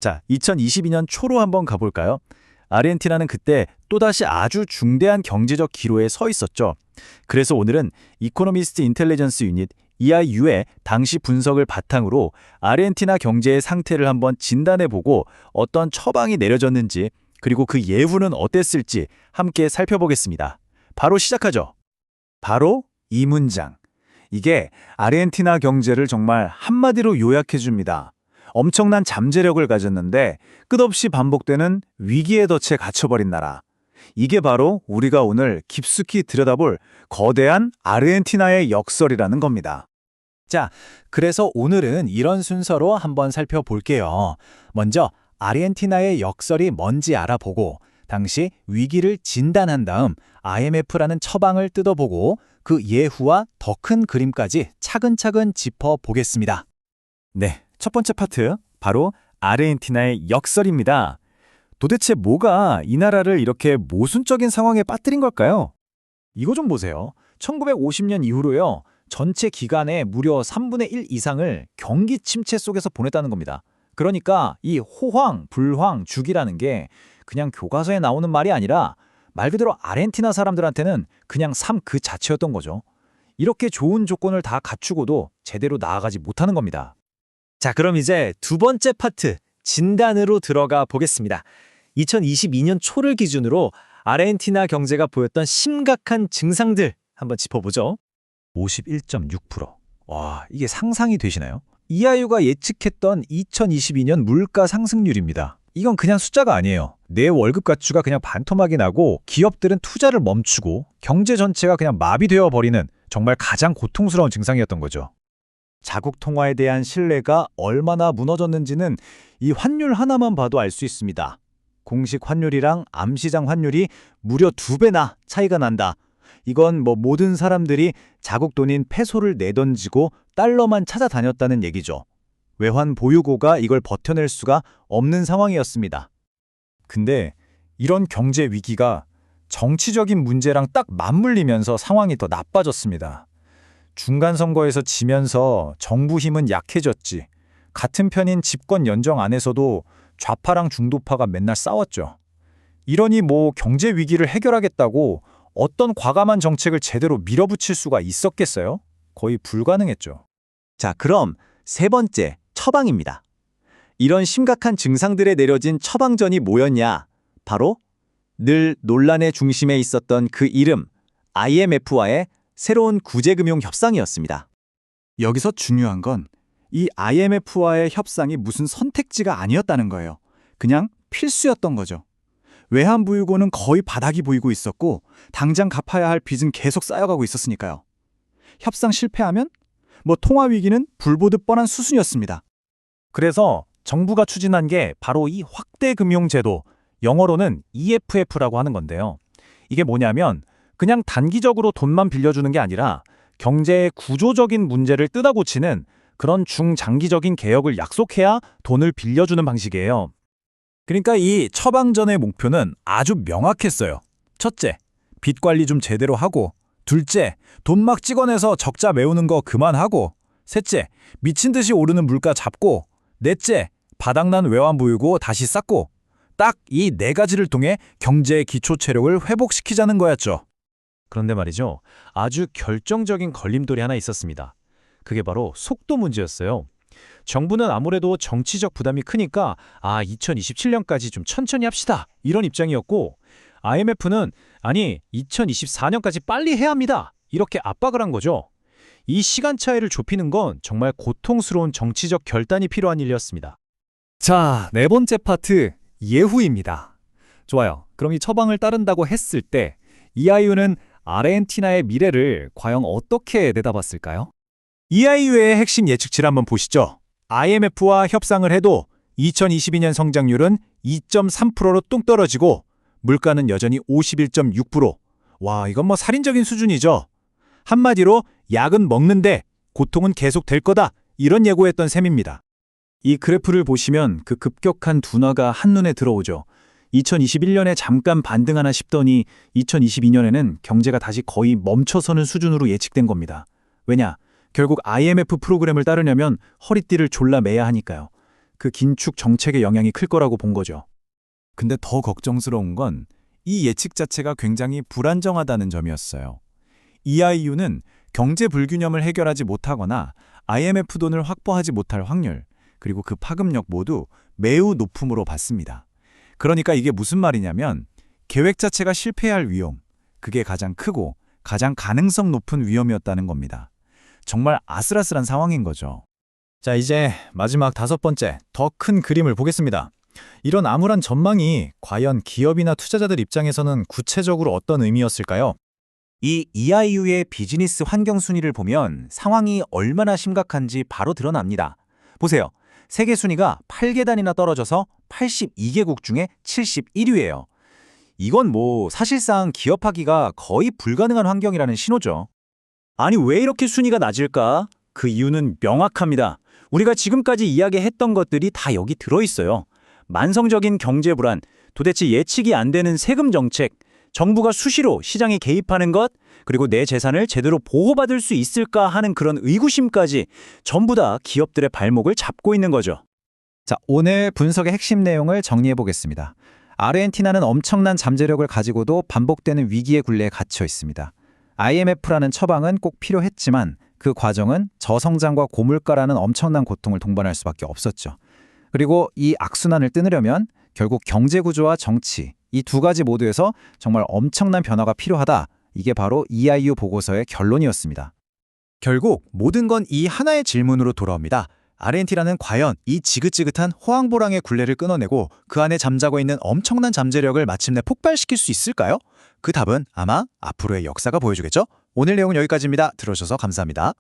자, 2022년 초로 한번 가볼까요? 아르헨티나는 그때 또다시 아주 중대한 경제적 기로에 서 있었죠. 그래서 오늘은 이코노미스트 인텔리전스 유닛 EIU의 당시 분석을 바탕으로 아르헨티나 경제의 상태를 한번 진단해보고 어떤 처방이 내려졌는지 그리고 그 예후는 어땠을지 함께 살펴보겠습니다. 바로 시작하죠. 바로 이 문장. 이게 아르헨티나 경제를 정말 한마디로 요약해줍니다. 엄청난 잠재력을 가졌는데 끝없이 반복되는 위기의 덫에 갇혀버린 나라. 이게 바로 우리가 오늘 깊숙이 들여다볼 거대한 아르헨티나의 역설이라는 겁니다. 자, 그래서 오늘은 이런 순서로 한번 살펴볼게요. 먼저 아르헨티나의 역설이 뭔지 알아보고 당시 위기를 진단한 다음 IMF라는 처방을 뜯어보고 그 예후와 더 큰 그림까지 차근차근 짚어보겠습니다. 네, 첫 번째 파트, 바로 아르헨티나의 역설입니다. 도대체 뭐가 이 나라를 이렇게 모순적인 상황에 빠뜨린 걸까요? 이거 좀 보세요. 1950년 이후로요, 전체 기간의 무려 3분의 1 이상을 경기 침체 속에서 보냈다는 겁니다. 그러니까 이 호황, 불황, 죽이라는 게 그냥 교과서에 나오는 말이 아니라 말 그대로 아르헨티나 사람들한테는 그냥 삶 그 자체였던 거죠. 이렇게 좋은 조건을 다 갖추고도 제대로 나아가지 못하는 겁니다. 자, 그럼 이제 두 번째 파트, 진단으로 들어가 보겠습니다. 2022년 초를 기준으로 아르헨티나 경제가 보였던 심각한 증상들 한번 짚어보죠. 51.6%. 와, 이게 상상이 되시나요? EIU가 예측했던 2022년 물가 상승률입니다. 이건 그냥 숫자가 아니에요. 내 월급 가치가 그냥 반토막이 나고 기업들은 투자를 멈추고 경제 전체가 그냥 마비되어 버리는 정말 가장 고통스러운 증상이었던 거죠. 자국 통화에 대한 신뢰가 얼마나 무너졌는지는 이 환율 하나만 봐도 알 수 있습니다. 공식 환율이랑 암시장 환율이 무려 2배나 차이가 난다. 이건 모든 사람들이 자국 돈인 페소를 내던지고 달러만 찾아다녔다는 얘기죠. 외환 보유고가 이걸 버텨낼 수가 없는 상황이었습니다. 근데 이런 경제 위기가 정치적인 문제랑 딱 맞물리면서 상황이 더 나빠졌습니다. 중간 선거에서 지면서 정부 힘은 약해졌지. 같은 편인 집권 연정 안에서도 좌파랑 중도파가 맨날 싸웠죠. 이러니 경제 위기를 해결하겠다고 어떤 과감한 정책을 제대로 밀어붙일 수가 있었겠어요? 거의 불가능했죠. 자, 그럼 세 번째, 처방입니다. 이런 심각한 증상들에 내려진 처방전이 뭐였냐? 바로 늘 논란의 중심에 있었던 그 이름, IMF와의 새로운 구제금융 협상이었습니다. 여기서 중요한 건 이 IMF와의 협상이 무슨 선택지가 아니었다는 거예요. 그냥 필수였던 거죠. 외환보유고는 거의 바닥이 보이고 있었고 당장 갚아야 할 빚은 계속 쌓여가고 있었으니까요. 협상 실패하면 통화위기는 불보듯 뻔한 수순이었습니다. 그래서 정부가 추진한 게 바로 이 확대금융제도, 영어로는 EFF라고 하는 건데요. 이게 뭐냐면 그냥 단기적으로 돈만 빌려주는 게 아니라 경제의 구조적인 문제를 뜯어 고치는 그런 중장기적인 개혁을 약속해야 돈을 빌려주는 방식이에요. 그러니까 이 처방전의 목표는 아주 명확했어요. 첫째, 빚 관리 좀 제대로 하고, 둘째, 돈 막 찍어내서 적자 메우는 거 그만하고, 셋째, 미친 듯이 오르는 물가 잡고, 넷째, 바닥난 외환보유고 다시 쌓고, 딱 이 네 가지를 통해 경제의 기초 체력을 회복시키자는 거였죠. 그런데 말이죠, 아주 결정적인 걸림돌이 하나 있었습니다. 그게 바로 속도 문제였어요. 정부는 아무래도 정치적 부담이 크니까 2027년까지 좀 천천히 합시다, 이런 입장이었고, IMF는 아니 2024년까지 빨리 해야 합니다, 이렇게 압박을 한 거죠. 이 시간 차이를 좁히는 건 정말 고통스러운 정치적 결단이 필요한 일이었습니다. 자, 네 번째 파트, 예후입니다. 좋아요. 그럼 이 처방을 따른다고 했을 때 EIU는 아르헨티나의 미래를 과연 어떻게 내다봤을까요? EIU의 핵심 예측치를 한번 보시죠. IMF와 협상을 해도 2022년 성장률은 2.3%로 뚝 떨어지고 물가는 여전히 51.6%. 와, 이건 살인적인 수준이죠. 한마디로 약은 먹는데 고통은 계속 될 거다, 이런 예고했던 셈입니다. 이 그래프를 보시면 그 급격한 둔화가 한눈에 들어오죠. 2021년에 잠깐 반등하나 싶더니 2022년에는 경제가 다시 거의 멈춰서는 수준으로 예측된 겁니다. 왜냐? 결국 IMF 프로그램을 따르려면 허리띠를 졸라 매야 하니까요. 그 긴축 정책의 영향이 클 거라고 본 거죠. 근데 더 걱정스러운 건 이 예측 자체가 굉장히 불안정하다는 점이었어요. EIU는 경제 불균형을 해결하지 못하거나 IMF 돈을 확보하지 못할 확률, 그리고 그 파급력 모두 매우 높음으로 봤습니다. 그러니까 이게 무슨 말이냐면 계획 자체가 실패할 위험, 그게 가장 크고 가장 가능성 높은 위험이었다는 겁니다. 정말 아슬아슬한 상황인 거죠. 자, 이제 마지막 5번째, 더 큰 그림을 보겠습니다. 이런 암울한 전망이 과연 기업이나 투자자들 입장에서는 구체적으로 어떤 의미였을까요? 이 EIU의 비즈니스 환경 순위를 보면 상황이 얼마나 심각한지 바로 드러납니다. 보세요. 세계 순위가 8계단이나 떨어져서 82개국 중에 71위예요. 이건 사실상 기업하기가 거의 불가능한 환경이라는 신호죠. 아니, 왜 이렇게 순위가 낮을까? 그 이유는 명확합니다. 우리가 지금까지 이야기했던 것들이 다 여기 들어있어요. 만성적인 경제 불안, 도대체 예측이 안 되는 세금 정책, 정부가 수시로 시장에 개입하는 것, 그리고 내 재산을 제대로 보호받을 수 있을까 하는 그런 의구심까지 전부 다 기업들의 발목을 잡고 있는 거죠. 자, 오늘 분석의 핵심 내용을 정리해 보겠습니다. 아르헨티나는 엄청난 잠재력을 가지고도 반복되는 위기의 굴레에 갇혀 있습니다. IMF라는 처방은 꼭 필요했지만 그 과정은 저성장과 고물가라는 엄청난 고통을 동반할 수밖에 없었죠. 그리고 이 악순환을 끊으려면 결국 경제 구조와 정치, 이 두 가지 모두에서 정말 엄청난 변화가 필요하다. 이게 바로 EIU 보고서의 결론이었습니다. 결국 모든 건 이 하나의 질문으로 돌아옵니다. 아르헨티나는 과연 이 지긋지긋한 호황보랑의 굴레를 끊어내고 그 안에 잠자고 있는 엄청난 잠재력을 마침내 폭발시킬 수 있을까요? 그 답은 아마 앞으로의 역사가 보여주겠죠? 오늘 내용은 여기까지입니다. 들어주셔서 감사합니다.